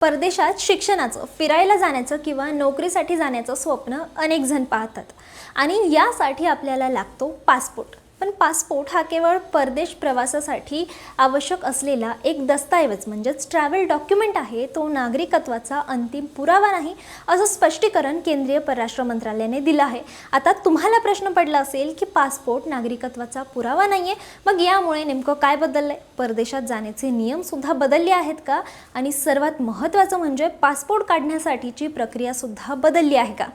परदेशात शिक्षणाचं, फिरायला जाण्याचं किंवा नोकरीसाठी जाण्याचं स्वप्न अनेक जण पाहतात आणि यासाठी आपल्याला लागतो पासपोर्ट. पण पासपोर्ट हा केवळ परदेश प्रवासासाठी आवश्यक असलेला एक दस्तऐवज म्हणजेच ट्रॅव्हल डॉक्युमेंट आहे, तो नागरिकत्वाचा अंतिम पुरावा नाही, असं स्पष्टीकरण केंद्रीय परराष्ट्र मंत्रालयाने दिलं आहे. आता तुम्हाला प्रश्न पडला असेल की पासपोर्ट नागरिकत्वाचा पुरावा नाहीये, मग यामुळे नेमकं काय बदललंय? परदेशात जाण्याचे नियम सुद्धा बदलले आहेत का? आणि सर्वात महत्त्वाचं म्हणजे पासपोर्ट काढण्यासाठीची प्रक्रिया सुद्धा बदलली आहे का?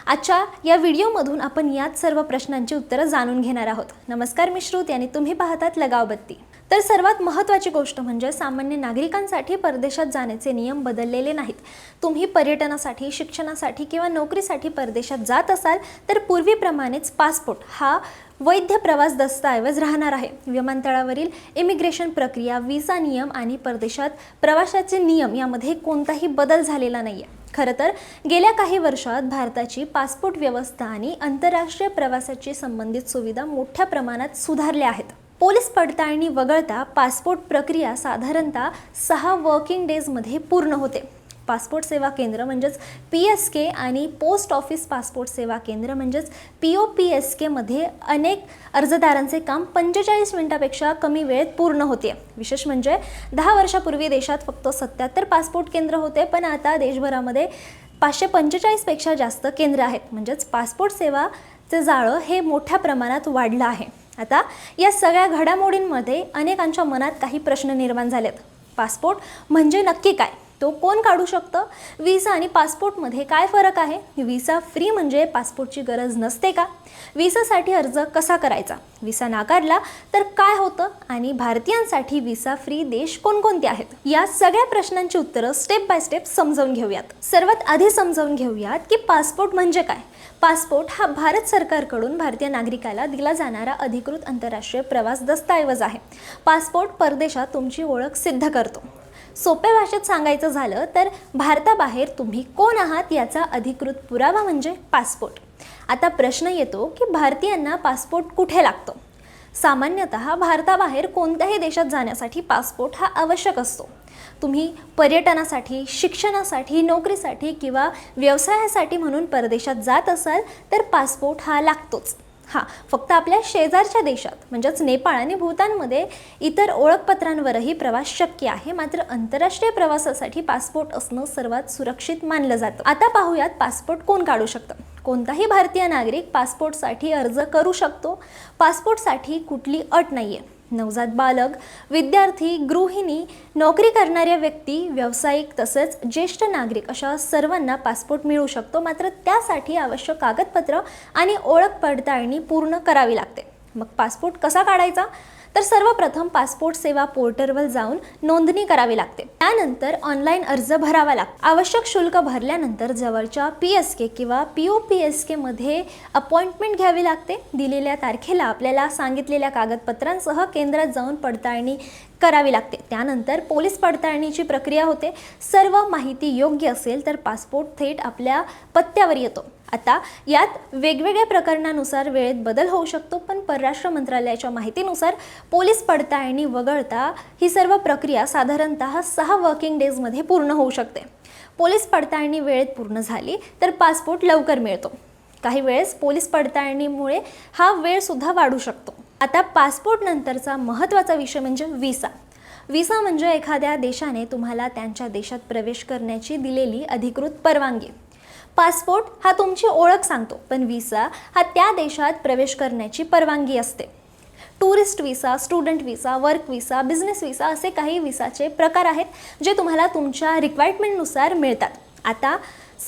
आजच्या या व्हिडिओमधून आपण याच सर्व प्रश्नांची उत्तरं जाणून घेणार आहोत. नमस्कार, मी श्रुती आणि तुम्ही पाहतात लगाव बत्ती. तर सर्वात महत्त्वाची गोष्ट म्हणजे सामान्य नागरिकांसाठी परदेशात जाण्याचे नियम बदललेले नाहीत. तुम्ही पर्यटनासाठी, शिक्षणासाठी किंवा नोकरीसाठी परदेशात जात असाल तर पूर्वीप्रमाणेच पासपोर्ट हा वैध प्रवास दस्तऐवज राहणार आहे. विमानतळावरील इमिग्रेशन प्रक्रिया, व्हिसा नियम आणि परदेशात प्रवासाचे नियम यामध्ये कोणताही बदल झालेला नाहीये. खरं तर गेल्या काही वर्षात भारताची पासपोर्ट व्यवस्था आणि आंतरराष्ट्रीय प्रवासाची संबंधित सुविधा मोठ्या प्रमाणात सुधारल्या आहेत. पोलीस पडताळणी वगळता पासपोर्ट प्रक्रिया साधारणतः 6 वर्किंग डेजमध्ये पूर्ण होते. पासपोर्ट सेवा केंद्र म्हणजेच PSK आणि पोस्ट ऑफिस पासपोर्ट सेवा केंद्र म्हणजेच POPSK मध्ये अनेक अर्जदारांचे काम 45 मिनिटांपेक्षा कमी वेळेत पूर्ण होते. विशेष म्हणजे 10 वर्षापूर्वी देशात फक्त 77 पासपोर्ट केंद्र होते, पण आता देशभरामध्ये 545 पेक्षा जास्त केंद्र आहेत. म्हणजेच पासपोर्ट सेवाचे जाळं हे मोठ्या प्रमाणात वाढलं आहे. आता या सगळ्या घडामोडींमध्ये अनेकांच्या मनात काही प्रश्न निर्माण झालेत. पासपोर्ट म्हणजे नक्की काय? तो कोण काढू शकतं? व्हिसा आणि पासपोर्टमध्ये काय फरक आहे? व्हिसा फ्री म्हणजे पासपोर्टची गरज नसते का? व्हिसासाठी अर्ज कसा करायचा? व्हिसा नाकारला तर काय होतं? आणि भारतीयांसाठी व्हिसा फ्री देश कोणकोणते आहेत? या सगळ्या प्रश्नांची उत्तरं स्टेप बाय स्टेप समजावून घेऊयात. सर्वात आधी समजावून घेऊयात की पासपोर्ट म्हणजे काय. पासपोर्ट हा भारत सरकारकडून भारतीय नागरिकाला दिला जाणारा अधिकृत आंतरराष्ट्रीय प्रवास दस्तऐवज आहे. पासपोर्ट परदेशात तुमची ओळख सिद्ध करतो. सोप्या भाषेत सांगायचं झालं तर भारताबाहेर तुम्ही कोण आहात याचा अधिकृत पुरावा म्हणजे पासपोर्ट. आता प्रश्न येतो की भारतीयांना पासपोर्ट कुठे लागतो? सामान्यतः भारताबाहेर कोणत्याही देशात जाण्यासाठी पासपोर्ट हा आवश्यक असतो. तुम्ही पर्यटनासाठी, शिक्षणासाठी, नोकरीसाठी किंवा व्यवसायासाठी म्हणून परदेशात जात असाल तर पासपोर्ट हा लागतोच. फक्त आपल्या शेजारच्या देशात म्हणजेच नेपाळ आणि भूतानमध्ये इतर ओळखपत्रांवरही प्रवास शक्य आहे. मात्र आंतरराष्ट्रीय प्रवासासाठी पासपोर्ट असणं सर्वात सुरक्षित मानलं जातं. आता पाहूयात पासपोर्ट कोण काढू शकतं. कोणताही भारतीय नागरिक पासपोर्टसाठी अर्ज करू शकतो. पासपोर्टसाठी कुठली अट नाहीये. नवजात बालक, विद्यार्थी, गृहिणी, नोकरी करणाऱ्या व्यक्ती, व्यावसायिक तसेच ज्येष्ठ नागरिक अशा सर्वांना पासपोर्ट मिळू शकतो. मात्र त्यासाठी आवश्यक कागदपत्र आणि ओळख पडताळणी पूर्ण करावी लागते. मग पासपोर्ट कसा काढायचा? तर सर्वप्रथम पासपोर्ट सेवा पोर्टलवर जाऊन नोंदणी करावी लागते. त्यानंतर ऑनलाईन अर्ज भरावा लागतो. आवश्यक शुल्क भरल्यानंतर जवळच्या PSK किंवा POPSK मध्ये अपॉइंटमेंट घ्यावी लागते. दिलेल्या तारखेला आपल्याला सांगितलेल्या कागदपत्रांसह केंद्रात जाऊन पडताळणी करावी लागते. त्यानंतर पोलीस पडताळणीची प्रक्रिया होते. सर्व माहिती योग्य असेल तर पासपोर्ट थेट आपल्या पत्त्यावर येतो. आता यात वेगवेगळ्या प्रकरणानुसार वेळेत बदल होऊ शकतो, पण परराष्ट्र मंत्रालयाच्या माहितीनुसार पोलीस पडताळणी वगळता ही सर्व प्रक्रिया साधारणतः 6 वर्किंग डेजमध्ये पूर्ण होऊ शकते. पोलीस पडताळणी वेळेत पूर्ण झाली तर पासपोर्ट लवकर मिळतो. काही वेळेस पोलीस पडताळणीमुळे हा वेळ सुद्धा वाढू शकतो. आता पासपोर्ट नंतरचा महत्त्वाचा विषय म्हणजे व्हिसा. व्हिसा म्हणजे एखाद्या देशाने तुम्हाला त्यांच्या देशात प्रवेश करण्याची दिलेली अधिकृत परवानगी. पासपोर्ट हा तुमची ओळख सांगतो, पण व्हिसा हा त्या देशात प्रवेश करण्याची परवानगी असते. Tourist visa, student visa, work visa, business visa असे काही व्हिसाचे प्रकार आहेत जे तुम्हाला तुमच्या रिक्वायरमेंटनुसार मिळतात. आता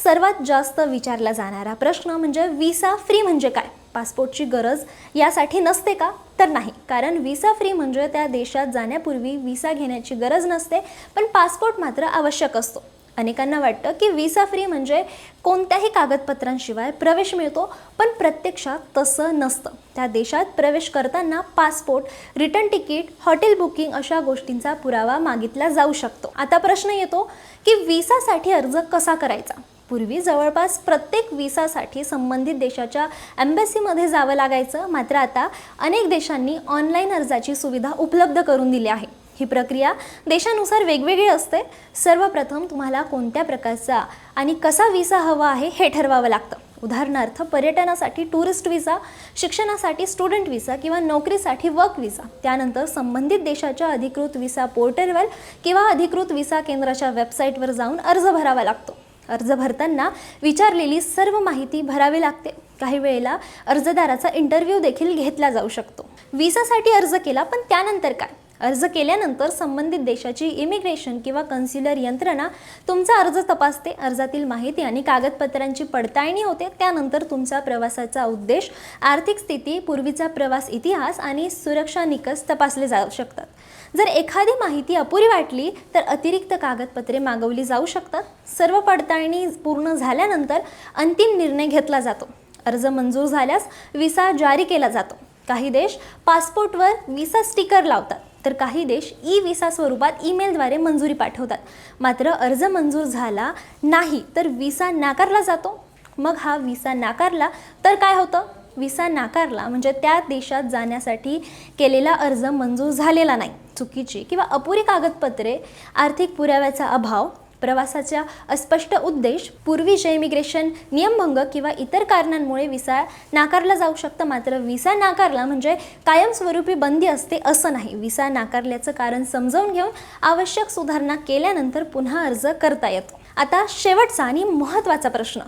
सर्वात जास्त विचारला जाणारा प्रश्न म्हणजे व्हिसा फ्री म्हणजे काय? पासपोर्टची गरज यासाठी नसते का? तर नाही, कारण व्हिसा फ्री म्हणजे त्या देशात जाण्यापूर्वी व्हिसा घेण्याची गरज नसते, पण पासपोर्ट मात्र आवश्यक असतो. अनेकांना वाटतं की व्हिसा फ्री म्हणजे कोणत्याही कागदपत्रांशिवाय प्रवेश मिळतो, पण प्रत्यक्षात तसं नसतं. त्या देशात प्रवेश करताना passport, return ticket, hotel booking अशा गोष्टींचा पुरावा मागितला जाऊ शकतो. आता प्रश्न येतो की व्हिसासाठी अर्ज कसा करायचा? पूर्वी जवळपास प्रत्येक व्हिसासाठी संबंधित देशाच्या एम्बॅसीमध्ये जावं लागायचं. मात्र आता अनेक देशांनी ऑनलाईन अर्जाची सुविधा उपलब्ध करून दिली आहे. ही प्रक्रिया देशानुसार वेगवेगळी असते. सर्वप्रथम तुम्हाला कोणत्या प्रकारचा आणि कसा व्हिसा हवा आहे हे ठरवावं लागतं. उदाहरणार्थ पर्यटनासाठी टुरिस्ट व्हिसा, शिक्षणासाठी स्टुडंट व्हिसा किंवा नोकरीसाठी वर्क व्हिसा. त्यानंतर संबंधित देशाच्या अधिकृत व्हिसा पोर्टलवर किंवा अधिकृत व्हिसा केंद्राच्या वेबसाईटवर जाऊन अर्ज भरावा लागतो. अर्ज भरताना विचारलेली सर्व माहिती भरावी लागते. काही वेळेला अर्जदाराचा इंटरव्ह्यू देखील घेतला जाऊ शकतो. व्हिसासाठी अर्ज केला, पण त्यानंतर काय? अर्ज केल्यानंतर संबंधित देशाची इमिग्रेशन किंवा कन्स्युलर यंत्रणा तुमचा अर्ज तपासते. अर्जातील माहिती आणि कागदपत्रांची पडताळणी होते. त्यानंतर तुमचा प्रवासाचा उद्देश, आर्थिक स्थिती, पूर्वीचा प्रवास इतिहास आणि सुरक्षा निकष तपासले जाऊ शकतात. जर एखादी माहिती अपुरी वाटली तर अतिरिक्त कागदपत्रे मागवली जाऊ शकतात. सर्व पडताळणी पूर्ण झाल्यानंतर अंतिम निर्णय घेतला जातो. अर्ज मंजूर झाल्यास व्हिसा जारी केला जातो. काही देश पासपोर्टवर व्हिसा स्टिकर लावतात, तर काही देश ई-व्हिसा स्वरूपात ईमेलद्वारे मंजुरी पाठवतात. मात्र अर्ज मंजूर झाला नाही तर व्हिसा नाकारला जातो. मग हा व्हिसा नाकारला तर काय होतं? व्हिसा नाकारला म्हणजे त्या देशात जाण्यासाठी केलेला अर्ज मंजूर झालेला नाही. चुकीची किंवा अपुरी कागदपत्रे, आर्थिक पुराव्याचा अभाव, प्रवासाचा अस्पष्ट उद्देश, पूर्वीचे इमिग्रेशन नियमभंग किंवा इतर कारणांमुळे व्हिसा नाकारला जाऊ शकतं. मात्र व्हिसा नाकारला म्हणजे कायमस्वरूपी बंदी असते असं नाही. व्हिसा नाकारल्याचं कारण समजावून घेऊन आवश्यक सुधारणा केल्यानंतर पुन्हा अर्ज करता येतो. आता शेवटचा आणि महत्त्वाचा प्रश्न,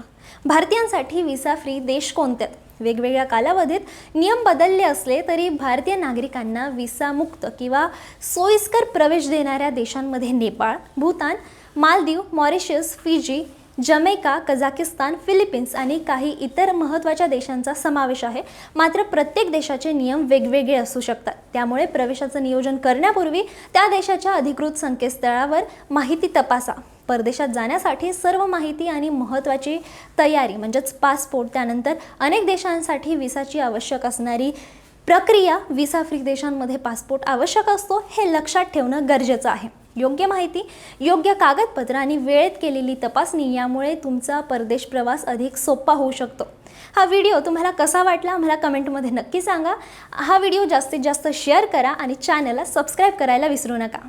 भारतीयांसाठी व्हिसा फ्री देश कोणते? वेगवेगळ्या कालावधीत नियम बदलले असले तरी भारतीय नागरिकांना व्हिसा मुक्त किंवा सोयीस्कर प्रवेश देणाऱ्या देशांमध्ये Nepal, Bhutan, Maldives, Mauritius, Fiji, Jamaica, Kazakhstan, Philippines आणि काही इतर महत्त्वाच्या देशांचा समावेश आहे. मात्र प्रत्येक देशाचे नियम वेगवेगळे असू शकतात. त्यामुळे प्रवेशाचं नियोजन करण्यापूर्वी त्या देशाच्या अधिकृत संकेतस्थळावर माहिती तपासा. परदेशात जाण्यासाठी सर्व माहिती आणि महत्त्वाची तयारी म्हणजेच पासपोर्ट, त्यानंतर अनेक देशांसाठी व्हिसाची आवश्यक असणारी प्रक्रिया, व्हिसा फ्री देशांमध्ये पासपोर्ट आवश्यक असतो हे लक्षात ठेवणं गरजेचं आहे. योग्य माहिती, योग्य कागदपत्र आणि वेळेत केलेली तपासणी यामुळे तुमचा परदेश प्रवास अधिक सोपा होऊ शकतो. हा व्हिडिओ तुम्हाला कसा वाटला मला कमेंटमध्ये नक्की सांगा. हा व्हिडिओ जास्तीत जास्त शेअर करा आणि चॅनलला सबस्क्राईब करायला विसरू नका.